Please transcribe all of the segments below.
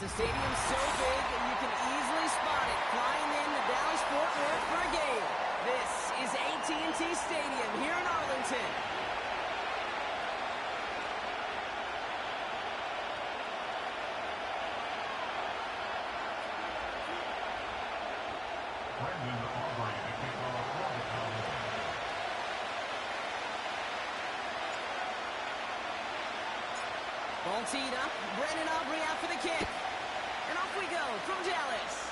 It's a stadium so big that you can easily spot it flying in the Dallas-Fort Worth for a game. This is AT&T Stadium here in Arlington. Ball teed up. Brandon Aubrey out for the kick. And off we go from Dallas.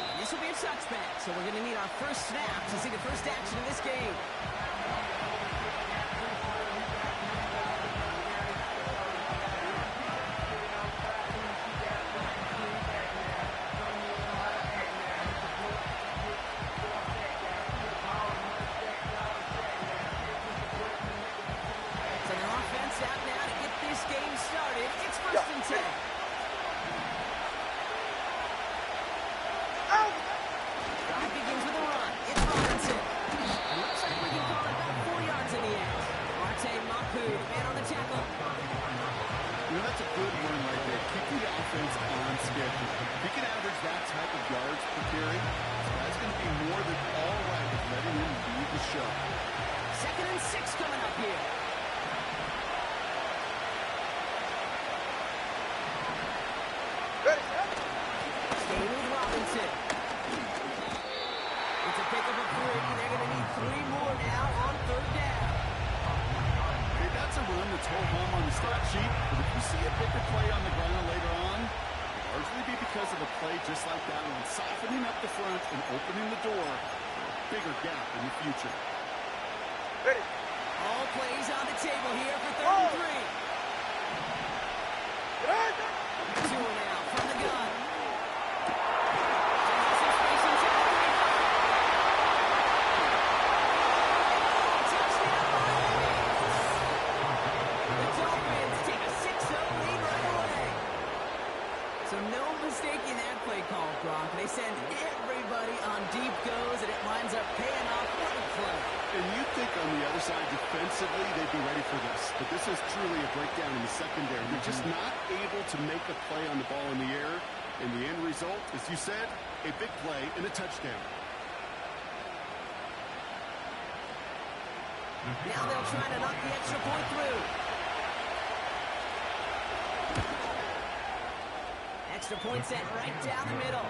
And this will be a touchback, so we're going to need our first snap to see the first action of this game. Second and 6 coming up here. Stay with Robinson. It's a pickup of 3. They're going to need 3 more now on 3rd down. Hey, that's a run that's hold home on the stat sheet, but if you see a bigger play on the ground later on, it'll largely be because of a play just like that one, softening up the front and opening the door for a bigger gap in the future. Ready. All plays on the table here for 3rd and 3. 2 now from the gun. The Dolphins take a 6-0 lead right away. So no mistaking that play call, Gronk. They send everybody on deep goes, and it winds up paying off. What a play. And you'd think on the other side, defensively, they'd be ready for this. But this is truly a breakdown in the secondary. They're just not able to make a play on the ball in the air. And the end result, as you said, a big play and a touchdown. Now they'll try to knock the extra point through. Extra point set right down the middle.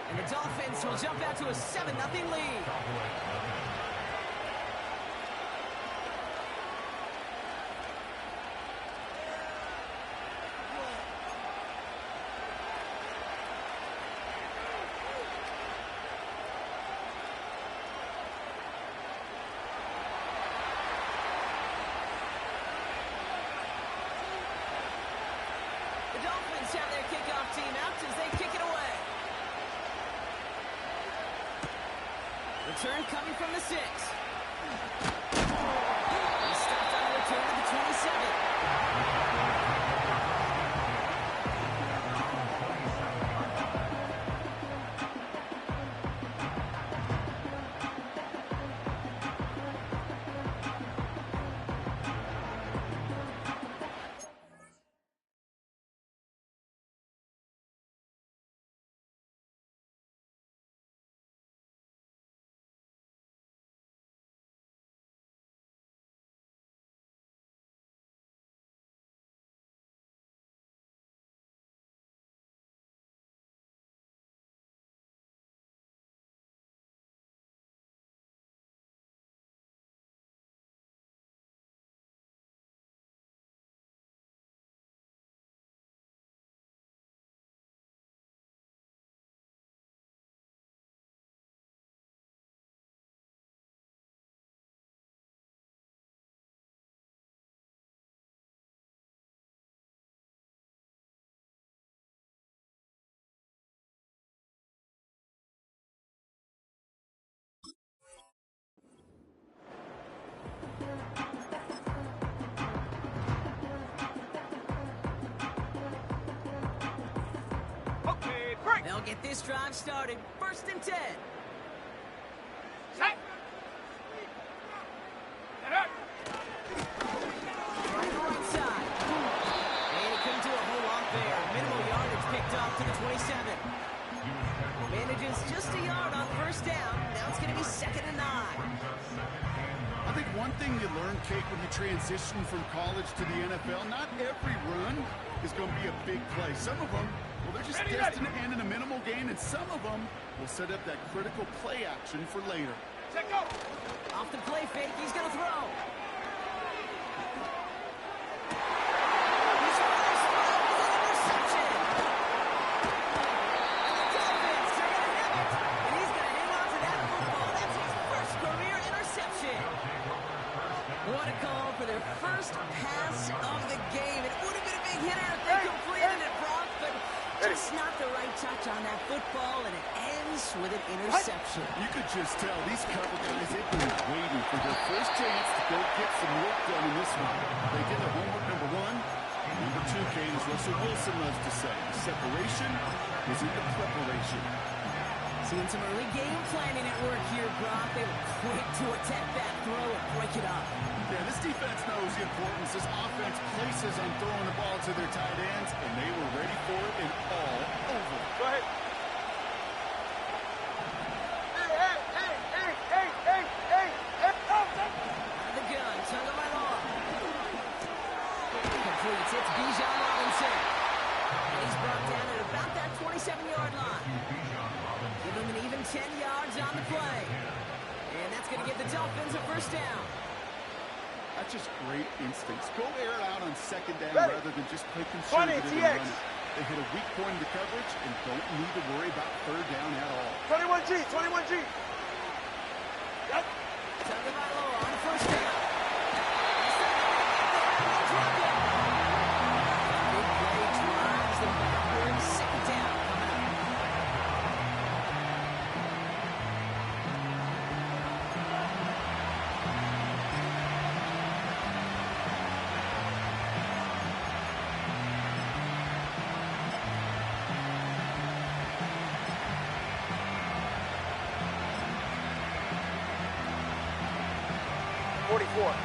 And the Dolphins will jump out to a 7-0 lead. Have their kickoff team out as they kick it away. Return coming from the 6. He stopped on the return to the 27. They'll get this drive started. 1st and 10. Set. Right side. And he couldn't do a whole lot thing you learn, Kate, when you transition from college to the NFL, not every run is going to be a big play. Some of them, well, they're just destined to end in a minimal gain, and some of them will set up that critical play action for later. Check out. Off the play fake, he's going to throw. His first throw is an interception. And the Dolphins are going to have it. And he's going to hang on to that football. That's his first career interception. What a call for their first pass of the game. It would have been a big hitter if they completed it, Brock, but just not the right touch on that football, and it ends with an interception. You could just tell these couple guys, they've been waiting for their first chance to go get some work done in this one. They did their homework, number one. And number two, Kane, as Russell Wilson loves to say, separation is in the preparation. Seeing some early game planning at work here, Brock. They were quick to attack that throw and break it up. Yeah, this defense knows the importance this offense places on throwing the ball to their tight ends, and they were ready for it and all over. Go ahead. Out of the gun, Tagovailoa. Completes, it's Bijan Robinson. And he's brought down at about that 27-yard line. Give him an even 10 yards on the play. And that's going to give the Dolphins a first down. That's just great instincts. Go air it out on second down Ready. rather than just play conservative and run TX. it. They hit a weak point in the coverage and don't need to worry about third down at all. 21G, 21G. Yep. Tagovailoa on first down. He's not going to get there. He'll drop it. Big play drives them backwards. Second down coming up.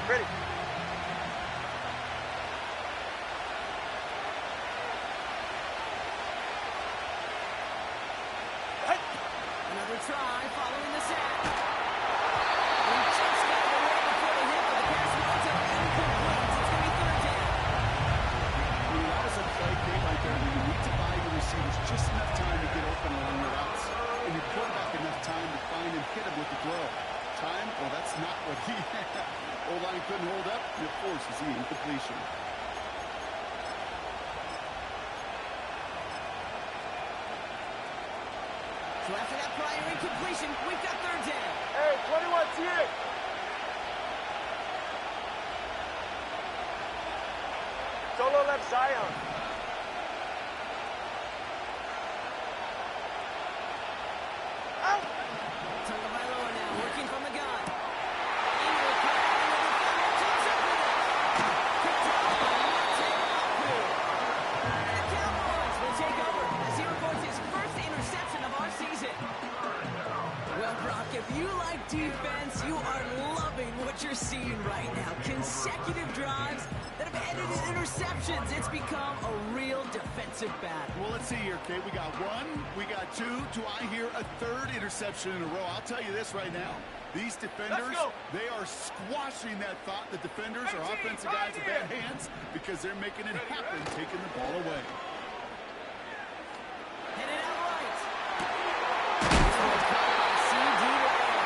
Ready. Another try following the sack. He just got it away before the hit, but the pass winds up incomplete. It's going to be third down. I mean, that was a play game right there where you need to buy your receivers just enough time to get open along the routes. And your quarterback enough time to find and hit him with the throw. Time? Well, that's not what he had. O-line couldn't hold up, and of course, is the incompletion. So after that prior incompletion, we've got third down. Hey, 21T8. Solo left Zion. Out. Tagovailoa now working from the gun. Into the crowd, and the defender jumps up with it. Picked up by Monte Mapu. And the Cowboys will take over as he records his first interception of our season. Well, Brock, if you like defense, you are loving what you're seeing right now. Consecutive drives that have ended in interceptions. It's become a real defensive battle. Well, let's see here, Kate. We got one, we got two. Do I hear a third interception in a row? I'll tell you this right now. These defenders, they are squashing that thought that defenders or offensive guys have bad hands because they're making it happen, taking the ball away. Hit it out right. This one's caught by C.D. Lamb.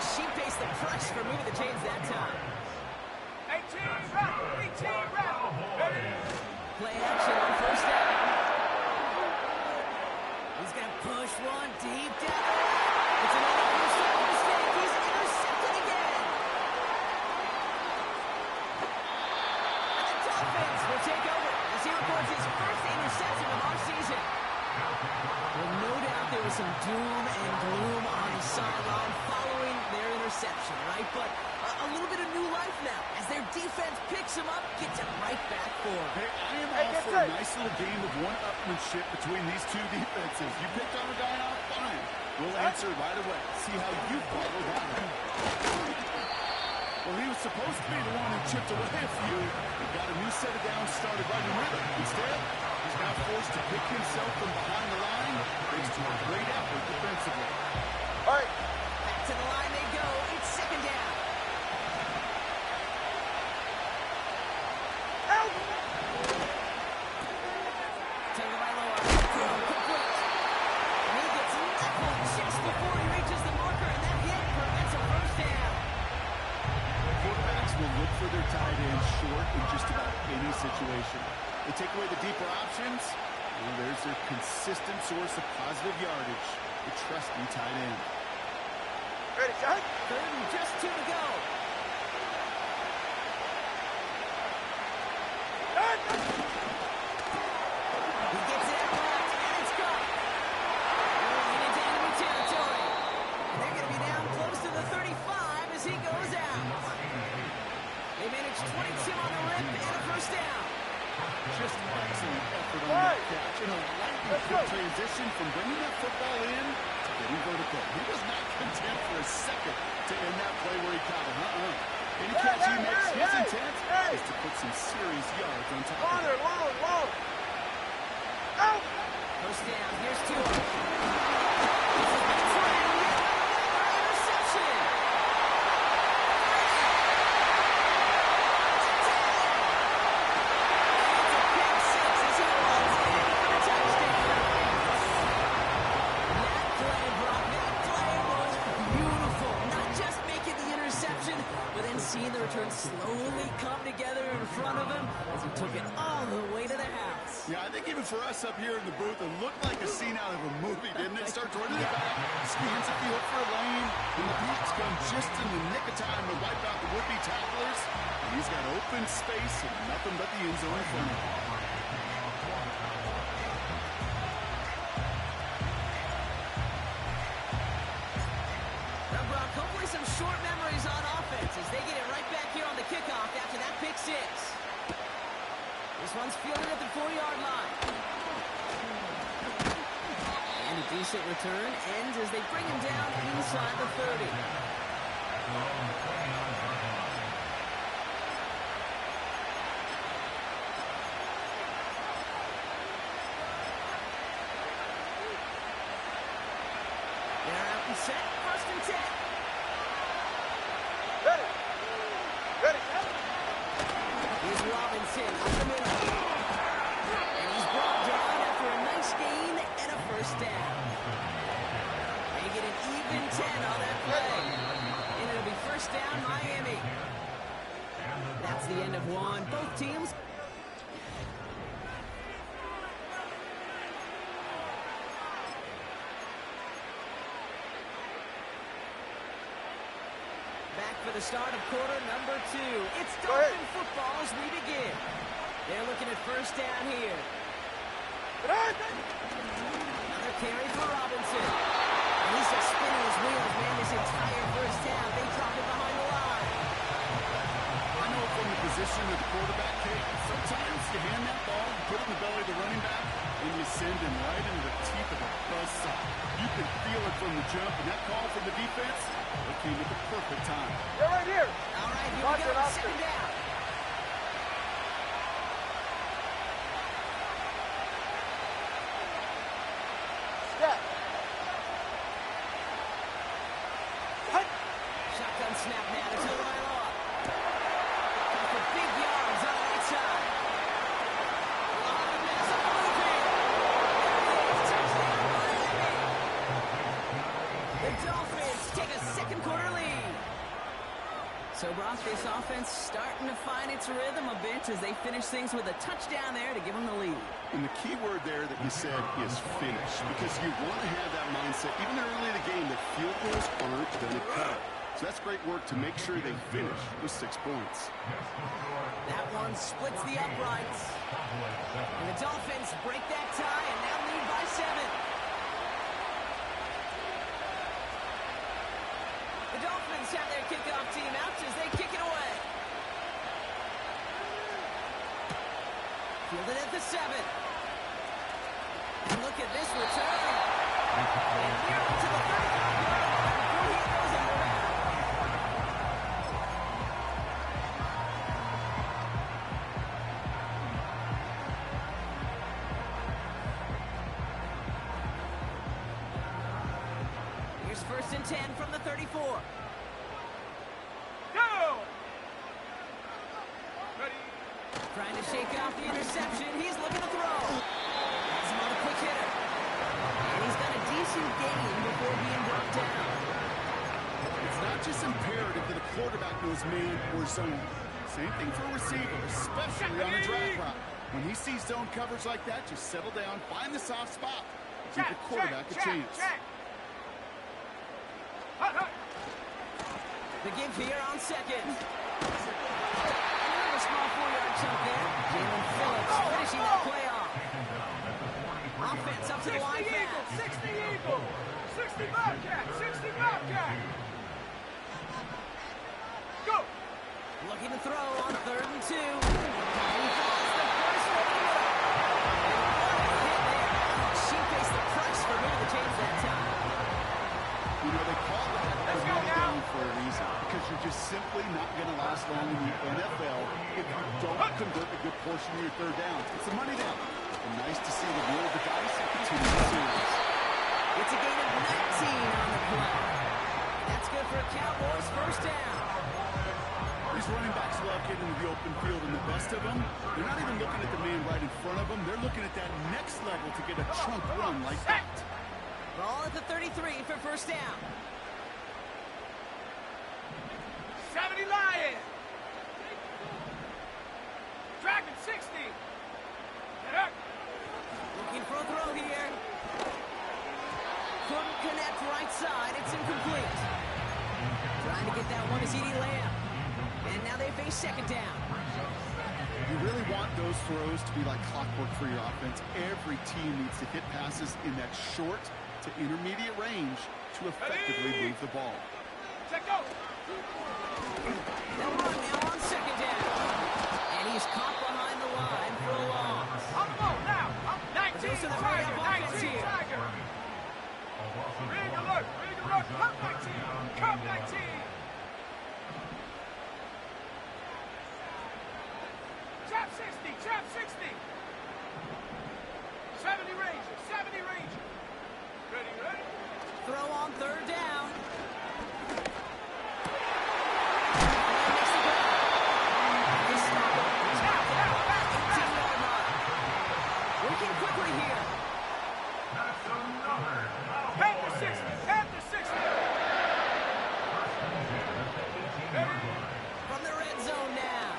She faced the press for moving the chains that time. 18 rep. Play action on first down. He's going to push one deep down. It's another intercept mistake. He's intercepted again. And the Dolphins will take over as he records his first interception of our season. Well, no doubt there was some doom and gloom on the sideline following their interception, right? But a little bit of new life now as their defense picks him up, gets him right back forward. Hey, I am all for a nice little game of one-upmanship between these two defenses. You picked on a guy off, fine. We'll answer right away. See how you follow that one. Well, he was supposed to be the one who chipped away a few. He got a new set of downs started right in rhythm. Instead, he's now forced to pick himself from behind the line, thanks to a great effort defensively. All right. Back to the line they go. It's work in just about any situation. They take away the deeper options, and there's their consistent source of positive yardage, the trusty tight end. Ready, shot? Third and just 2 to go. He gets it out left, and it's gone. Moving into enemy territory. And they're going to be down close to the 35 as he goes out. They managed 22 on the rip and a first down. Just excellent effort on that catch. And a lightning quick transition from bringing that football in to getting vertical. He was not content for a second to end that play where he caught it. Any catch he makes, his intent is to put some serious yards on top of it. Long. Out! First down, here's Tua. Interception! It's a pick six as he runs in for the touchdown. That play, Brock, that play was beautiful. Not just making the interception, but then seeing the return slowly come together in front of him as he took it all the way to the house. Yeah, I think even for us up here in the booth, it looked like a scene out of a movie, didn't it? Starts running it back, scans the field for a lane, and the blocks come just in the nick of time to wipe out the would-be tacklers. And he's got open space and nothing but the end zone in front of him. Now, Brock, hopefully some short memories on offense as they get it right back here on the kickoff after that pick six. This one's fielded at the 4-yard line. And a decent return ends as they bring him down inside the 30. They're out and set. First and 10. Ready. Here's Robinson up the middle. And he's brought down after a nice gain and a first down. They get an even 10 on that play. And it'll be first down Miami. That's the end of one. Both teams. Back for the start of quarter number 2. It's Dolphin football as we begin. They're looking at first down here. Another carry for Robinson. And he's just spinning his wheels, man, this entire first half. They drop it behind the line. I know from the position of the quarterback, Kate, sometimes you hand that ball, put it in the belly of the running back, and you send him right into the teeth of a buzzsaw. You can feel it from the jump, and that call from the defense, it came at the perfect time. You're right here. All right, here we go. Second down. Step. Shotgun snap now to Tuilaila. Got the big yards on the right side. On the pass, moving. There it is. Touchdown, Miami. The Dolphins take a second quarter lead. So, Brock, this offense starting to find its rhythm a bit as they finish things with a touchdown there to give them the lead. And the key word there that you said is finish, because you want to have that mindset, even early in the game, that field goals aren't going to cut it. So that's great work to make sure they finish with 6 points. That one splits the uprights. And the Dolphins break that tie and now lead by 7. The Dolphins have their kickoff team out as they kick it away. Fielded at the 7. And look at this return. And here to the 35-yard line before he goes out of bounds. Here's first and 10 from the 34. Go! Ready. Trying to shake off the interception. He's looking to throw. Has him on a quick hitter. And he's got a decent gain before being brought down. It's not just imperative that a quarterback knows man or zone. Same thing for a receiver, especially on a drag route. When he sees zone coverage like that, just settle down, find the soft spot, give the quarterback a chance. The give here on second. Another small 4-yard chunk there. Jalen Phillips finishing that play off. Offense up to the line pass. 60 Eagle! 60 Bobcat! 60 Bobcat! Go! Looking to throw on 3rd and 2. And he throws the first one. And what a hit there. She faced the press for maybe the change that time. You know, they call that a money down for a reason, because you're just simply not going to last long in the NFL if you don't convert a good portion of your third downs. It's a money down. And nice to see the roll of the dice and continue the series. It's a gain of 19 on the play. And that's good for a Cowboys first down. These running backs love getting into the open field, and the best of them, they're not even looking at the man right in front of them. They're looking at that next level to get a chunk run like that. Ball at the 33 for first down. 70 Lions! Dragon 60! Get up! Looking for a throw here. Couldn't connect right side. It's incomplete. Trying to get that one to CeeDee Lamb. And now they face second down. You really want those throws to be like clockwork for your offense. Every team needs to hit passes in that short to intermediate range to effectively move the ball. Check go! They'll run now on second down. And he's caught behind the line for a loss. On the ball now! 19 Those are the Tiger! hurry-up offense 19 here. Tiger! Big alert! Big alert! Cup 19! Cup 19! Trap 60! Trap 60! 70 Ranger! 70 Ranger! Ready, ready? Throw on third down. Working quickly here. Panther 60! Panther 60! From the red zone now.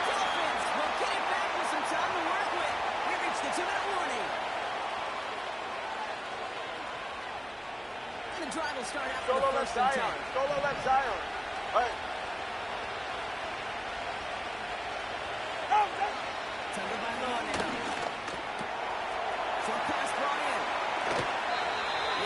Dolphins will get it back with some time to work with. We reached the 2-minute warning. And the drive will start after Solo the left first and 10. Zion! Solo left Zion! Hey! Turned by Noah now. Short pass brought in.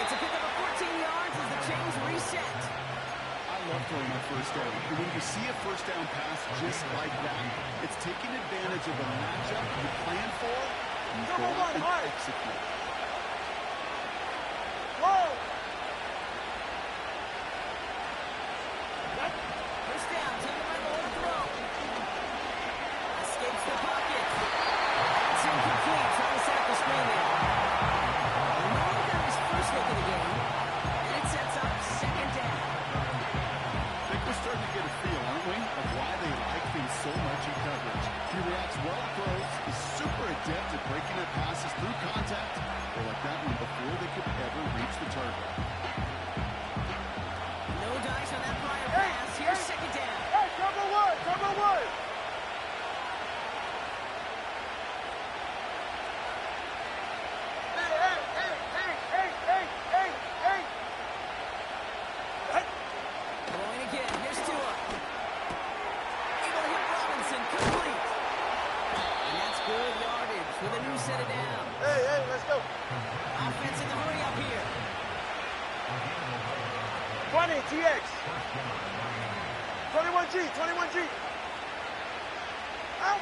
It's a pickup of 14 yards as the chains reset. I love throwing that first down. And when you see a first down pass just like that, it's taking advantage of a matchup you plan for and you go out and execute. Whoa! First down, taken by Noah to throw. Escapes the pocket. It's incomplete. Trying to set up the screen there. Noah got his first look at the game, and it sets up second down. I think we're starting to get a feel, aren't we, of why they like him so much in coverage. He reacts well to throws, is super adept at breaking up passes through contact, or like that one before they could ever reach the target. No dice on that prior pass. Here's second down. Hey, cover one! Cover one! Going again. Here's Tua. Able to hit Robinson. Complete. And that's good yardage with a new set of downs. Hey, let's go. Offense in the hurry up here. 20, TX. 21G, 21G. Out.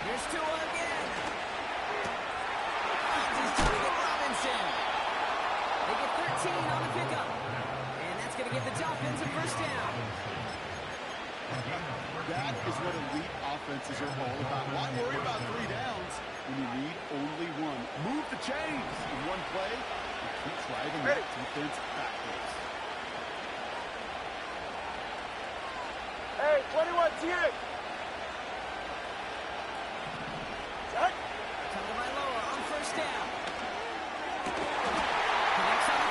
Here's Tua again. Finds his target, Robinson. They get 13 on the pickup. And that's going to give the Dolphins a first down. That is what elite offenses are all about. Why worry about 3 downs when you need only one? Move the chains in one play and keep driving that defense backwards. Hey, 21 TX. Jack. Tagovailoa on first down. Connects on the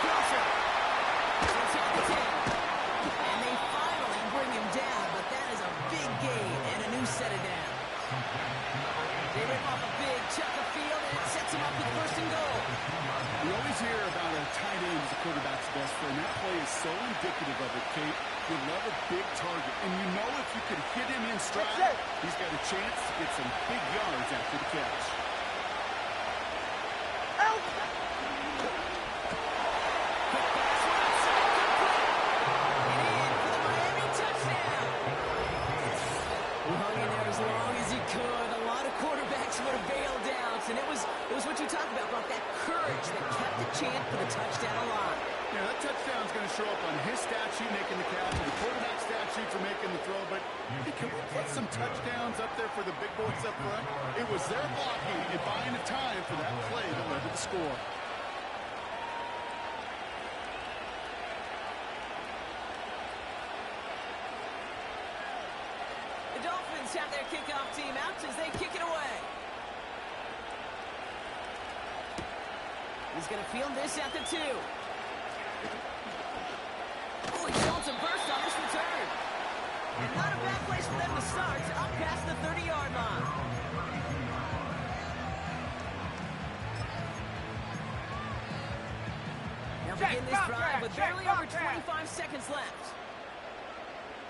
so indicative of it, Kate. You love a big target, and you know if you could hit him in stride, he's got a chance to get some big yards after the catch. And it was what you talked about, Brock, that courage that kept the chant for the touchdown alive. Yeah, that touchdown's going to show up on his stat sheet making the catch, and the quarterback stat sheet for making the throw, but hey, can we put some touchdowns up there for the big boys up front? It was their blocking and buying the time for that play that led to the score. The Dolphins have their kickoff team out as they kick it away. He's going to field this at the 2. Oh, he's showing some burst on this return. And not a bad place for them to start, up past the 30-yard line. Now begin this drive with barely over 25 seconds left.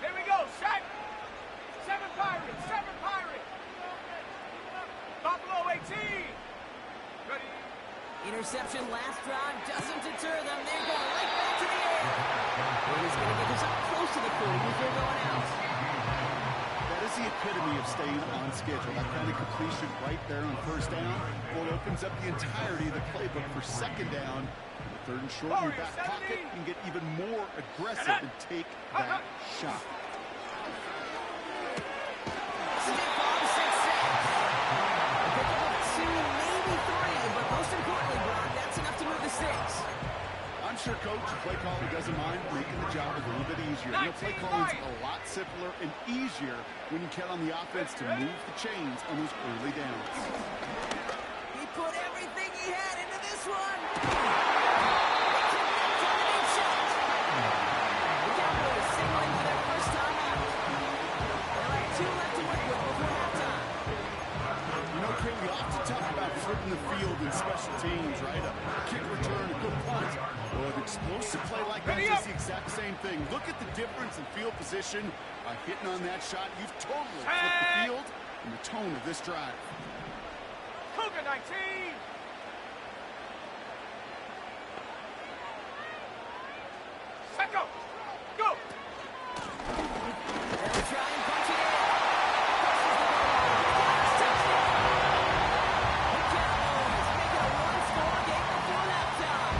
Here we go, set. 7 Pirates, 7 Pirates. Buffalo 18. Ready. Interception last drive doesn't deter them. They're going right back to the air. And he's going to get this up close to the 40 before going out. That is the epitome of staying on schedule. That kind of completion right there on first down. Well, it opens up the entirety of the playbook for second down. Third and short in your back pocket. You can get even more aggressive and take that shot. Stick bomb, 6-6. A pickup of 2, maybe 3, but most importantly, Brock, that's enough to move the 6. I'm sure Coach, the play caller, doesn't mind making the job a little bit easier. You know, play calling's a lot simpler and easier when you count on the offense to move the chains on those early downs. He put everything he had into this one. The Cowboys signaling for their first time out. They'll have 2 left to work with before halftime. You know, Kate, we often talk about flipping the field in special teams, right? A kick return, a good punt. Well, an explosive play like that is the exact same thing. Look at the difference in field position. By hitting on that shot, you've totally flipped the field and the tone of this drive. Cougar 19. Set go. Go. They'll try and punch it in. The Cowboys make it a 1-score game before halftime.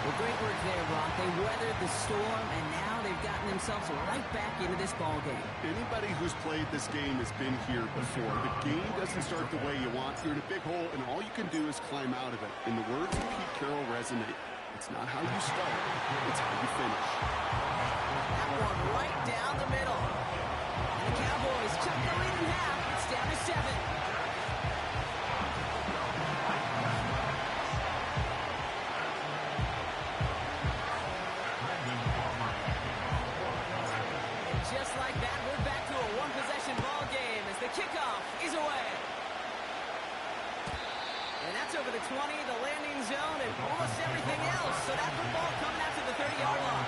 Well, great work there, Brock. They weathered the storm, and now they've gotten themselves right back into this ball game. Anybody who's played this game has been here before. The game doesn't start the way you want. You're in a big hole, and all you can do is climb out of it. And the words of Pete Carroll resonate. It's not how you start, it's how you finish. That one right down the middle. And the Cowboys cut the lead in half. It's down to 7. And just like that, we're back to a one-possession ball game as the kickoff is away. And that's over the 20, the landing zone, and almost everything else. So that football coming out to the 30-yard line.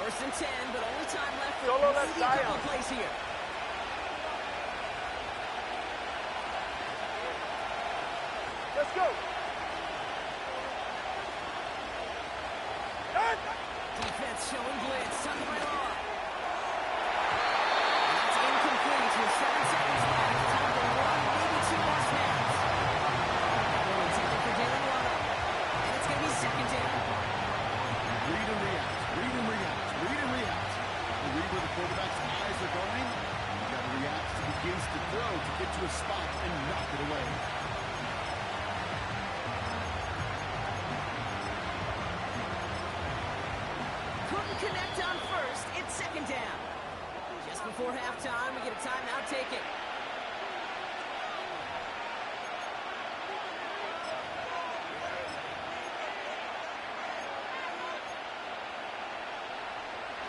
First and 10, but only time left for maybe a couple plays here. Let's go. Defense showing blitz, tucking right on. That's incomplete with 7 seconds left. Time for 1, maybe 2 more snaps. They're intended for Jalen Waddle. And it's going to be second down. Read and react, read and react, read and react. You read where the quarterback's eyes are going. You got to react as he begins to throw to get to a spot and knock it away. Couldn't connect on first. It's second down. Just before halftime, we get a timeout taken.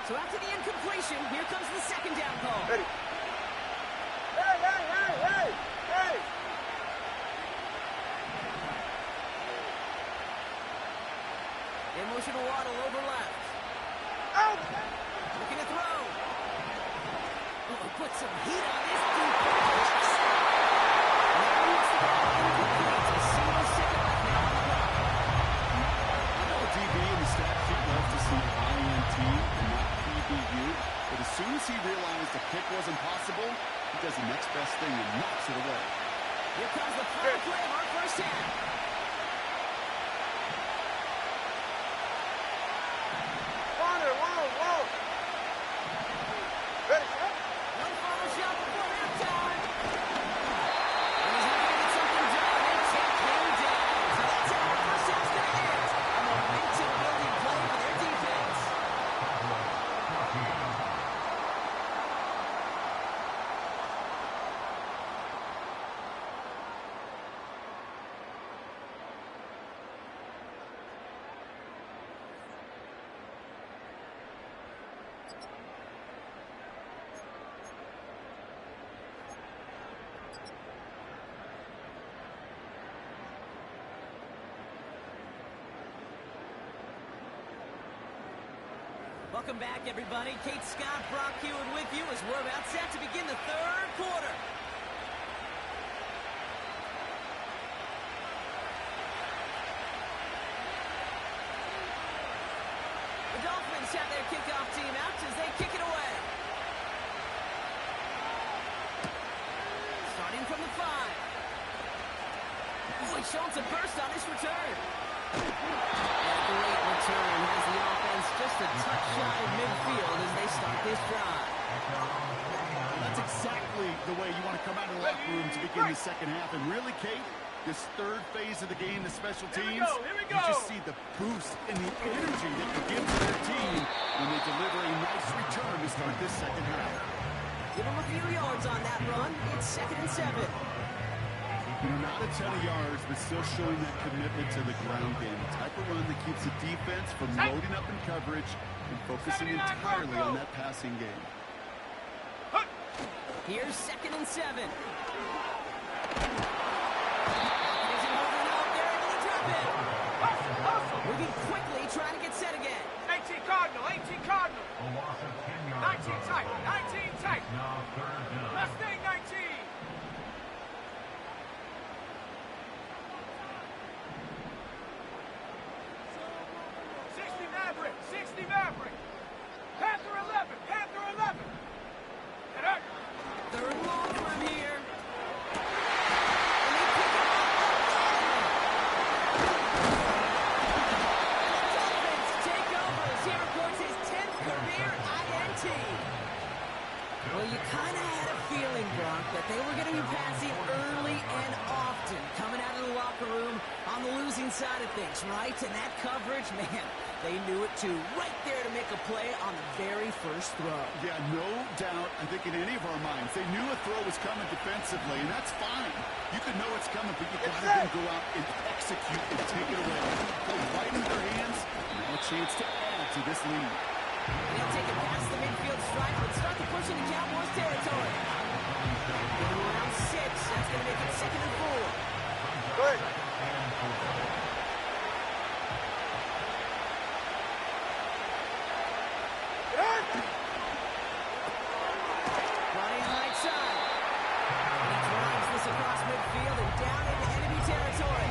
So after the incompletion, here comes the second down call. Ready. Hey, hey, hey, hey, hey! They motion to Waddle over left. Out! Looking to throw. Oh, put some heat on this deep pass. Now he's the ball incomplete. A single second left now on the clock. I know the DB and the stat sheet loves to see INT and not PBU, but as soon as he realized the pick wasn't possible, he does the next best thing and knocks it away. Here comes the final play of our first half. Wander, whoa! Ready, set? One final shot before halftime. And he's looking to get something done. They take him down. So that's how our first half's going to end. A momentum-building play for their defense. Welcome back, everybody. Kate Scott, Brock Hewitt with you as we're about set to begin the third quarter. The Dolphins have their kickoff team out as they kick it away. Starting from the 5. Oh, he's showing some burst on this return. A great return has the offense just a touch shy of midfield as they start this drive. That's exactly the way you want to come out of the locker room to begin the second half. And really, Kate, this third phase of the game, the special teams, Here we go. you just see the boost and the energy they can give to their team when they deliver a nice return to start this second half. Give them a few yards on that run. It's 2nd and 7. Not a ton of yards, but still showing that commitment to the ground game. The type of run that keeps the defense from loading up in coverage and focusing entirely on that passing game. Here's 2nd and 7. Isn't holding up. They're able to drop it. Moving quickly, trying to get set again. 18 Cardinal, 18 Cardinal. A loss of 10 yards. 19 tight, 19 tight. Now third down. Mustang 19. Maverick. Panther 11. Get up. Third and long for him here. And they pick him up again. The Dolphins take over as he records his 10th career INT. Well, you kind of had a feeling, Brock, that they were going to be passing early and often, coming out of the locker room on the losing side of things, right? And that coverage, man, they knew it too. Right there to make a play on the very first throw. Yeah, no doubt. I think in any of our minds, they knew a throw was coming defensively, and that's fine. You can know it's coming, but you got to then go out and execute and take it away. Play right into their hands, and now a chance to add to this lead. They'll take it past the midfield stripe and start to push into Cowboys territory. Give them around 6. That's going to make it 2nd and 4. Good. Running right side. He drives this across midfield and down into enemy territory.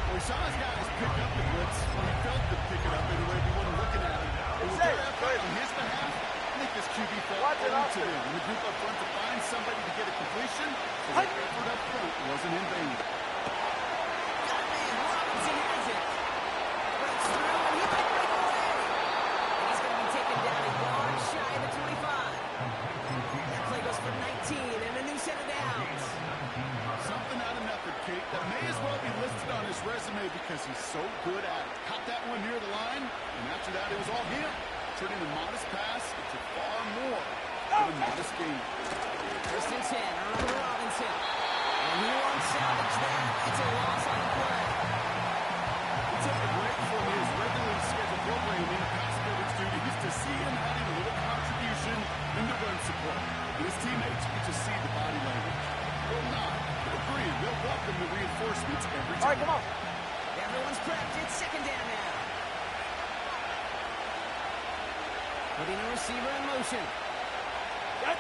Well, he saw his guys pick up the blitz when he felt them pick it up anyway. He wasn't looking at it. It was their effort on his behalf. I think this QB felt owed to them. And the group up front to find somebody to get a completion, so the effort up front wasn't in vain. Got a man. Robinson has it. Breaks through and he might break away. And he's going to be taken down a yard shy of the 25. That play goes for 19 and a new set of downs. Something out of nothing, Kate, that may as well be listed on his resume because he's so good at it. Caught that one near the line, and after that it was all him. Turning a modest pass into far more than a modest game. First and 10, around Robinson. And he won't salvage that. It's a loss on the play. He took a break from his regularly scheduled programming pass coverage duties to see him having a And his teammates, you can just see the body language. They'll nod, they'll agree, they'll welcome the reinforcements every time. All right, come on. Everyone's prepped. It's second down now. Putting the receiver in motion. Yep.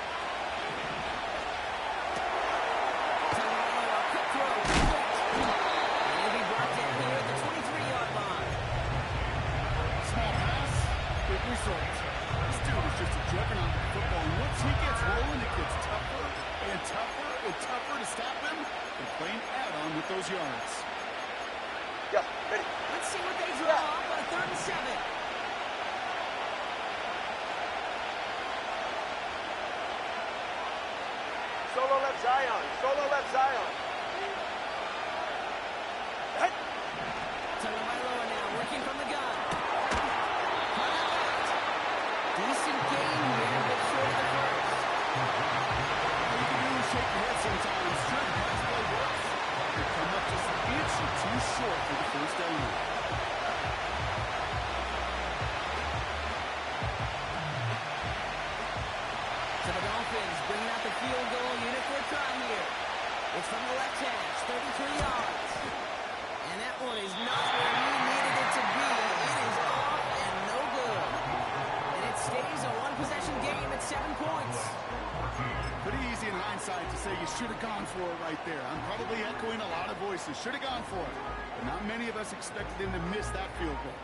Tagovailoa, quick throw. And he'll be brought down here at the 23-yard line. Small pass, big result. This dude is just a juggernaut of football. And once he gets rolling, it gets tougher and tougher and tougher to stop him. They're playing add-on with those yards. Yeah, ready. Let's see what they draw up on a 3rd and 7. Solo left Zion. Solo left Zion. Hey. Tagovailoa now working from the gun. Decent game here, but short of the first. You can really shake your head sometimes. Sure, the pass play works. They come up just an inch or two short for the first down. So the Dolphins bringing out the field goal unit for a try here. It's from the left hash, 33 yards. And that one is not where we needed it to be. It is off and no good. And it stays a one-possession game at 7 points. Pretty easy in hindsight to say you should have gone for it right there. I'm probably echoing a lot of voices. Should have gone for it. But not many of us expected him to miss that field goal.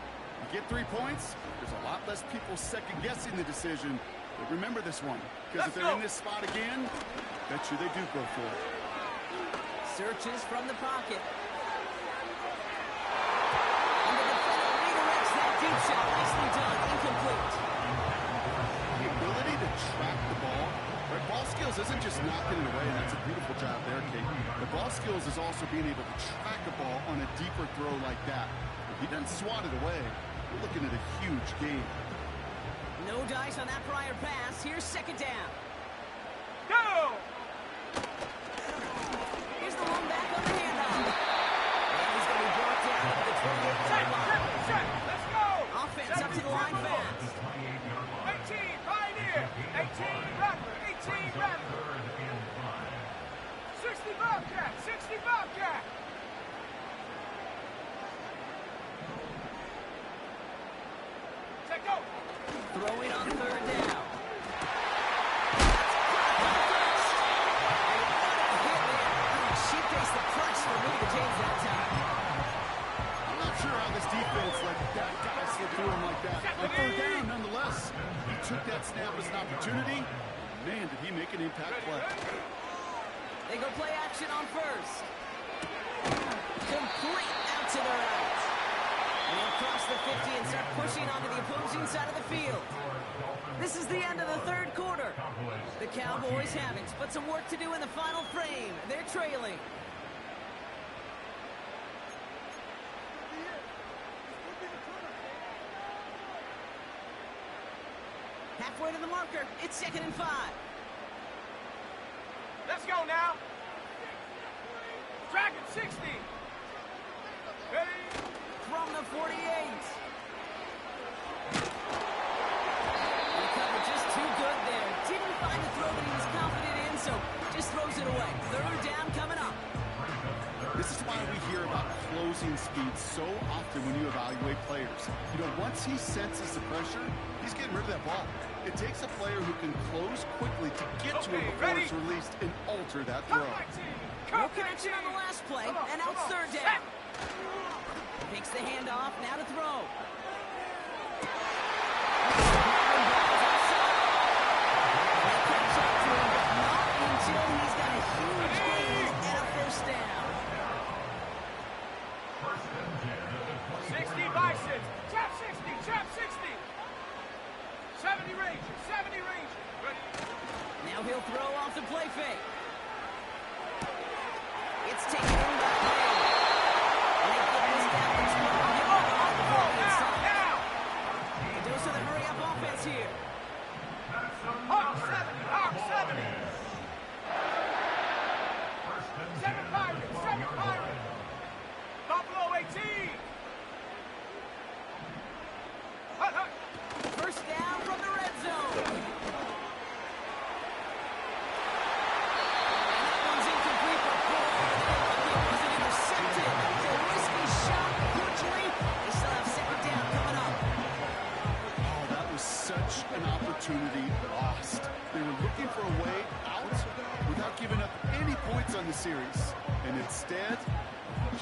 You get 3 points, there's a lot less people second-guessing the decision. But remember this one, because if they're in this spot again, bet you they do go for it. Searches from the pocket. And the defender redirects that deep shot. Nicely done. Incomplete. The ability to track the ball. Right, ball skills isn't just knocking it away, and that's a beautiful job there, Kate. The ball skills is also being able to track a ball on a deeper throw like that. If he doesn't swat it away, we're looking at a huge game. No dice on that prior pass. Here's second down. Go! Here's the one back on the handoff. And he's going to be brought down at the 28-yard line. Set! Let's go! Offense up to the line fast. 18, Pioneer! 18, Rattler! 18, Rattler! 60 Bobcat! 60 Bobcat! Set, go! Throwing on 3rd down. She faced the punch for me to change that time. I'm not sure how this defense let that guy slip through him like that. On 3rd down, nonetheless, he took that snap as an opportunity. Man, did he make an impact play. They go play action on 1st. Complete out to the right. And they'll cross the 50 and start pushing onto the opposing side of the field. This is the end of the 3rd quarter. The Cowboys have it, but some work to do in the final frame. They're trailing. Halfway to the marker. It's 2nd and 5. Let's go now! Dragon 60! Ready? From the 48. The cover just too good there. Didn't find the throw that he was confident in, so just throws it away. 3rd down coming up. This is why we hear about closing speed so often when you evaluate players. You know, once he senses the pressure, he's getting rid of that ball. It takes a player who can close quickly to get to it before it's released and alter that throw. No connection on the last play, and now it's 3rd down. Takes the handoff, now to throw. They catch up to him, but not until he's got a huge gain and a 1st down. 60 Bison! Chap 60! Chap 60! 70 Ranger! 70 Ranger! Ready? Now he'll throw off the play fake. It's taken in by Wade. And they get this down to 12 yards before the inside. on the series, and instead,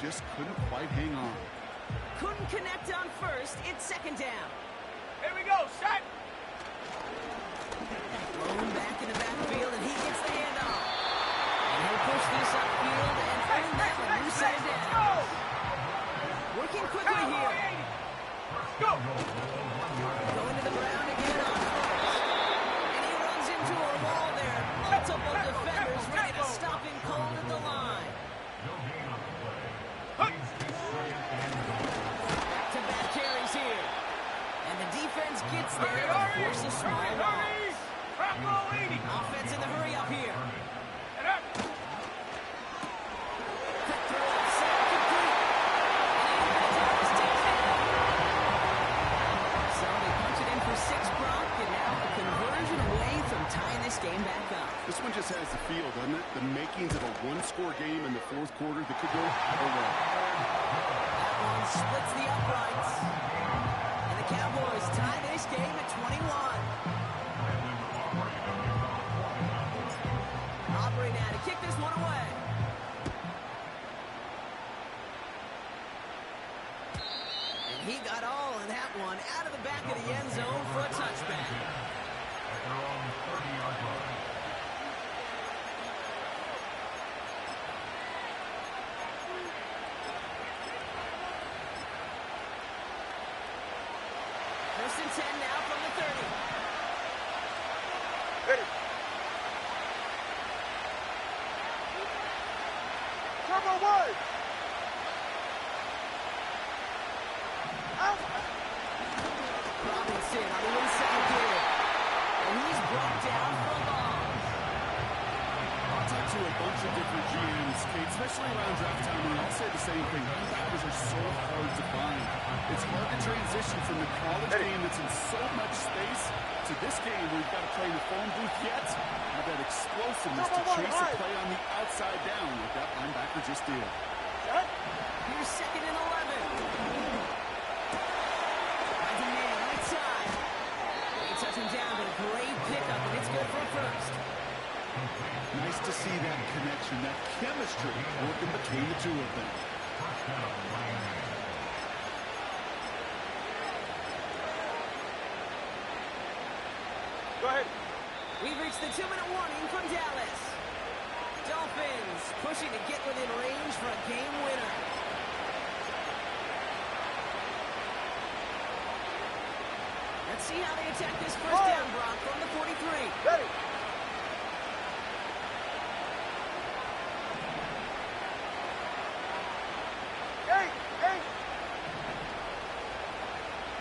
just couldn't quite hang on. Couldn't connect on first. It's second down. Here we go, set. Thrown back in the backfield, and he gets the handoff. And he'll push this upfield and earn that one. New set Let's down. go. Working quickly here. Go. Going to the ground again on first. And he runs into a wall there. Multiple defenders ready to stop him cold at the line. Back-to-back carries here. And the defense gets there to force a small loss. Offense in the hurry up here. Quick throw outside, complete. And he's taken. So they punch it in for 6, Brock, and now a conversion away from tying this game back up. This one just has the feel, doesn't it? The makings of a one-score game in the fourth quarter that could go either way. That one splits the uprights. And the Cowboys tie this game at 21. Aubrey now to kick this one away. And he got all in that one out of the back of the end zone for a touchback. First and 10 now from the 30. Ready. Number 1. Out. Robinson on the inside here. And he's brought down for a loss. I'll talk to a bunch of different GMs, Kate, especially around draft time, and I'll say the same thing. Linebackers are so hard to find. It's hard to transition from the college game that's in so much space to this game where you've got to play in the phone booth yet. Have that explosiveness to chase a play on the outside down like that linebacker just did. Here's second and 11. Finds a man right side. They touch him down, but a great pickup, and it's good for a first. Nice to see that connection, that chemistry working between the two of them. Go ahead. We've reached the 2-minute warning from Dallas. Dolphins pushing to get within range for a game winner. Let's see how they attack this first down, Brock, from the 43. Ready. Hey.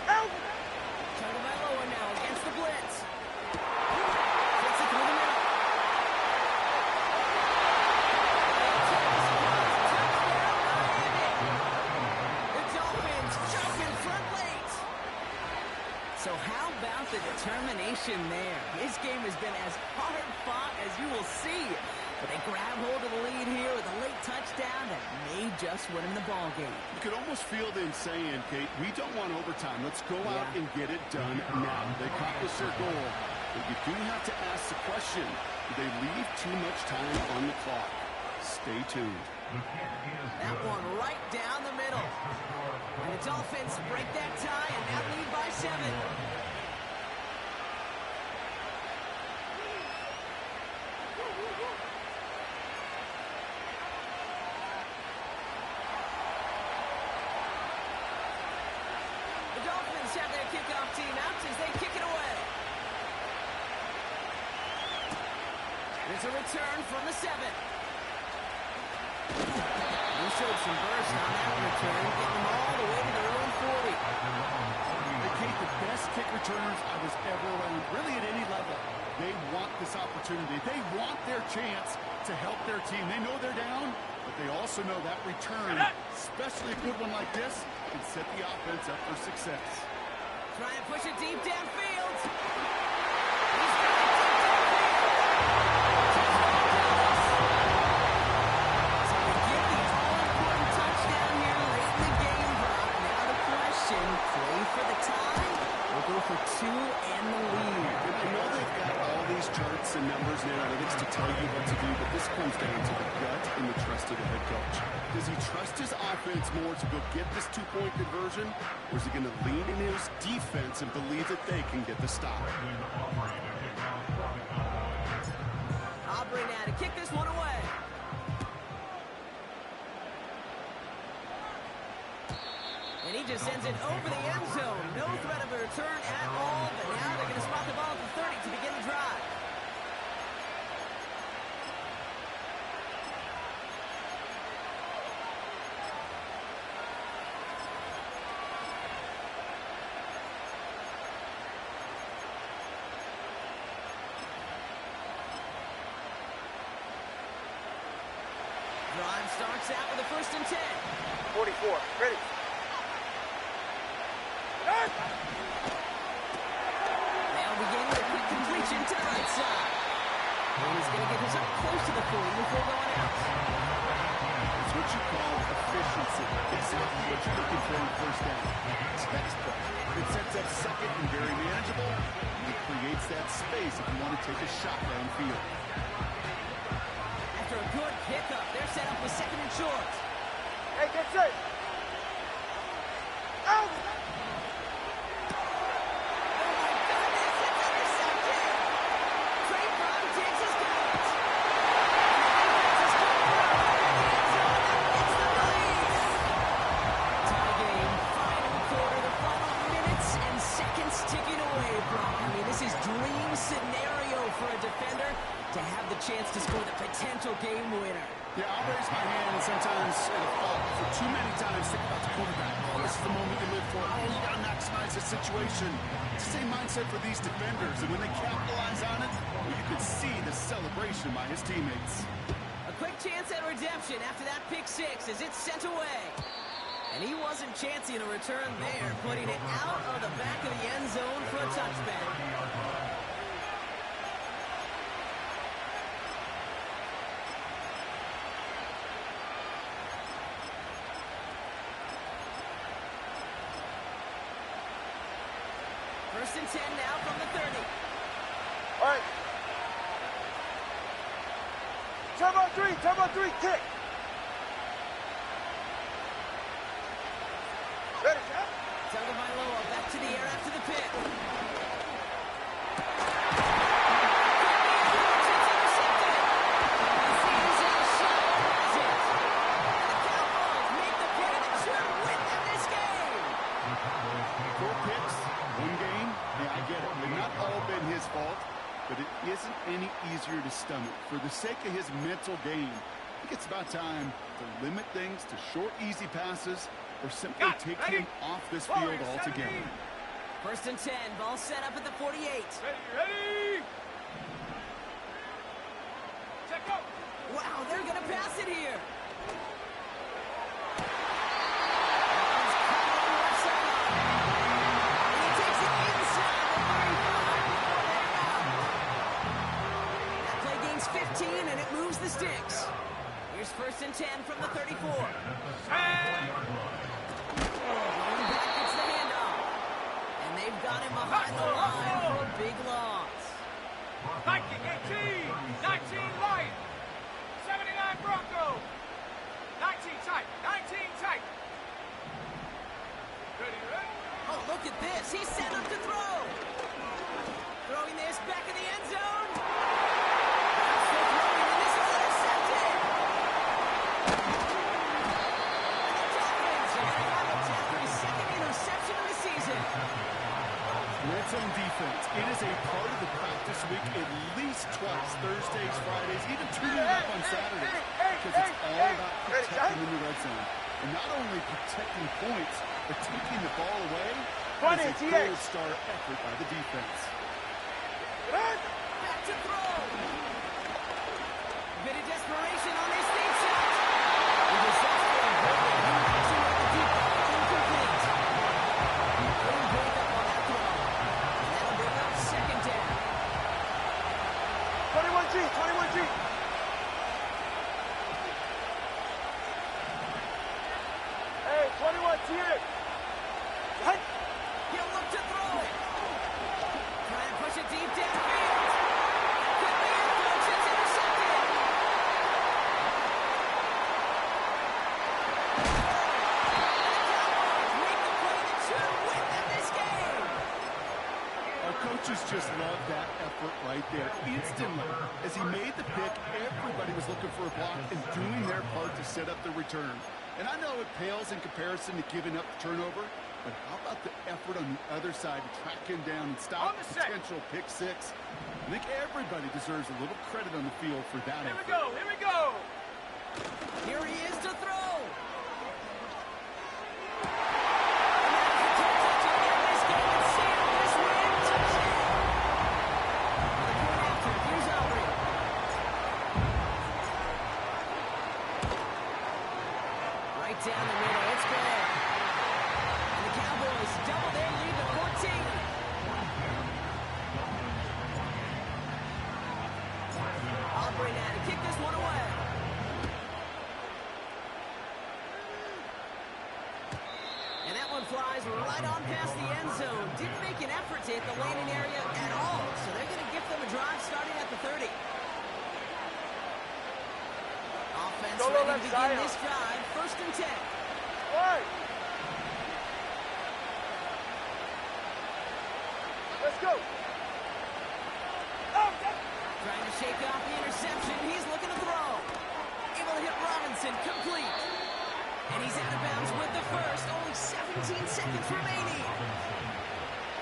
Out. Tagovailoa now against the blitz. Fits it through the middle. The Dolphins jump in front late. So how about the determination there? His game has been as hard fought as you will see. But they grab hold of the lead here with a late touchdown that may just win him the ball game. You could almost feel them saying, Kate, we don't want overtime. Let's go out and get it done now. They accomplished their goal. But you do have to ask the question, do they leave too much time on the clock? Stay tuned. That one right down the middle. And the Dolphins break that tie and now lead by 7. The Dolphins have their kickoff team out as they kick it away. There's a return from the 7. They showed some burst on that return, getting them all the way to their own 40. They Kate, the best kick returners I was ever around, really at any level. They want this opportunity. They want their chance to help their team. They know they're down, but they also know that return, especially a good one like this, can set the offense up for success. Trying to push it deep downfield. So we get the all-important touchdown here late in the game, Brock. Now the question, play for the tie or go for 2 and the lead? And I know they've got all these charts and numbers and analytics to tell you what to do, but this comes down to the gut to the head coach. Does he trust his offense more to go get this two-point conversion, or is he going to lean in his defense and believe that they can get the stop? Aubrey now to kick this one away. And he just sends it over the end zone. No threat of a return at all, but now they're going to spot the ball at the 30 to begin the drive. Drive starts out with a 1st and 10. 44. Ready. They'll begin with a quick completion to the right side. And he's going to get this up close to the 40 before going out. It's what you call efficiency. Exactly what you're looking for in first down. Textbook. It sets up second and very manageable. And it creates that space if you want to take a shot downfield. After a good pickup, they're set up with 2nd and short. Hey, get set. Out. Chance to score the potential game winner. Yeah, I'll raise my hand and sometimes it'll fall for too many times think about the quarterback. Oh, this is the moment you live for. Oh, you got to maximize the situation. It's the same mindset for these defenders, and when they capitalize on it, well, you could see the celebration by his teammates. A quick chance at redemption after that pick 6 as it's sent away. And he wasn't chancing a return there, putting it out of the back of the end zone for a touchback. First and 10 now from the 30. All right. Turbo 3, kick. Ready, Cap? Tagovailoa back to the air after the pick. But it isn't any easier to stomach. For the sake of his mental game, I think it's about time to limit things to short, easy passes or simply take him off this field altogether. First and 10, ball set up at the 48. Ready! Check up! Wow, they're going to pass it here. And it moves the sticks. Here's first and 10 from the 34. Going back gets the handoff. And they've got him behind the line for a big loss. Viking 18, 19 Lion, 79 Bronco, 19 tight, 19 tight. Ready? Oh, look at this. He's set up to throw. Throwing this back in the end zone. Red zone defense. It is a part of the practice week at least twice, Thursdays, Fridays, even tuning up on Saturdays, because it's all about protecting in the red zone. And not only protecting points, but taking the ball away is a gold star effort by the defense. Back to throw. A bit of desperation on this deep shot. It is such a good the deep ball incomplete. Couldn't break up on that throw. And that'll bring up second down. 21G. Hey, 21's here. What? He'll look to throw it. Trying to push it deep downfield. Could be it, folks. It's intercepted. coaches just love that effort right there. Instantly, as he made the pick, everybody was looking for a block and doing their part to set up the return. And I know it pales in comparison to giving up the turnover, but how about the effort on the other side to track him down and stop the potential pick six? I think everybody deserves a little credit on the field for that effort. Here we go. Here he is to throw. Down the middle, it's good. And the Cowboys double their lead to 14. Aubrey now to kick this one away. And that one flies right on past the end zone. Didn't make an effort to hit the landing area at all. So they're going to give them a drive starting at the 30. Offense ready to begin this drive. 1st and 10. Right. Let's go. Trying to shake off the interception. He's looking to throw. Able to hit Robinson. Complete. And he's out of bounds with the first. Only 17 seconds remaining.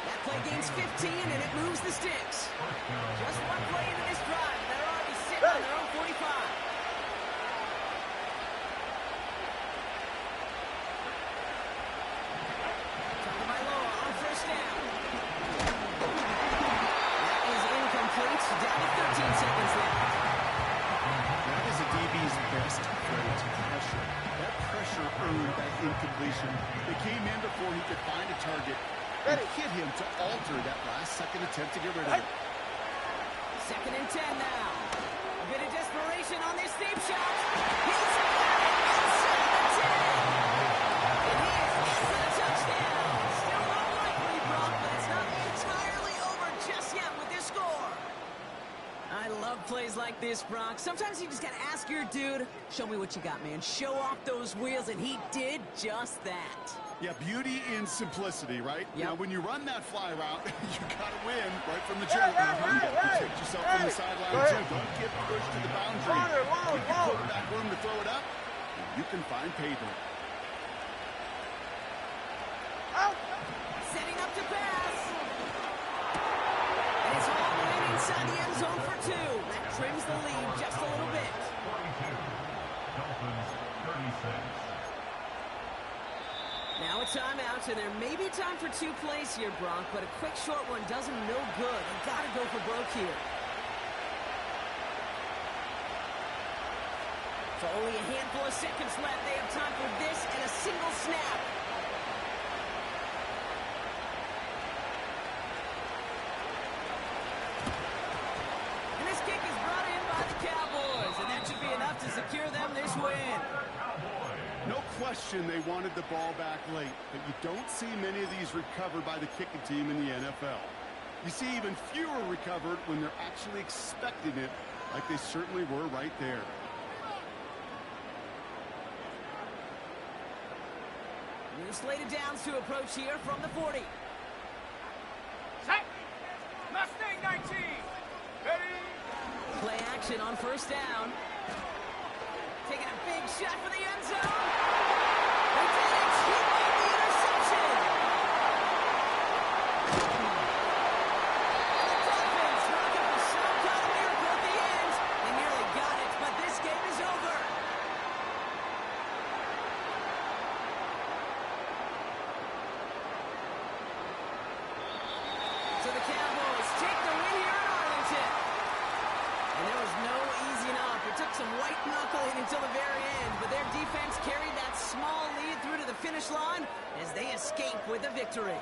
That play gains 15, and it moves the sticks. Just one play into this drive, and they're already sitting on their own 45. Down to 13 seconds left. That is a DB's best credit to pressure. That pressure earned that incompletion. It came in before he could find a target and hit him to alter that last-second attempt to get rid of it. 2nd and 10 now. A bit of desperation on this deep shot. He's got it inside the 10. And he is in for the touchdown. Still unlikely, Brock, but it's not entirely over just yet with this score. I love plays like this, Brock. Sometimes you just got to ask your dude, show me what you got, man. Show off those wheels, and he did just that. Yeah, beauty in simplicity, right? Yep. Now, when you run that fly route, you got to win right from the jump. You got to protect yourself from the sideline, too. Don't get pushed to the boundary. Give your quarterback room to throw it up, and you can find payment. Setting up to pass. And it's all the way inside the end zone for 2. That trims the lead just a little bit. 42. Dolphins 36. Now a timeout, and there may be time for 2 plays here, Brock, but a quick short one does him no good. You got to go for broke here. So only a handful of seconds left. They have time for this and a single snap. And this kick is brought in by the Cowboys, and that should be enough to secure them this win. No question they wanted the ball back late, but you don't see many of these recovered by the kicking team in the NFL. You see even fewer recovered when they're actually expecting it, like they certainly were right there. New slated downs to approach here from the 40. Set. Mustang 19. Ready. Play action on 1st down. Taking a big shot for the end zone. They did it. He made the interception. And the Dolphins looking for some kind of miracle at the end. They nearly got it, but this game is over. So the Cowboys take the win here in Arlington. And there was no easing up. It took some white knuckling until the very end, but their defense carried that small lead through to the finish line as they escape with a victory.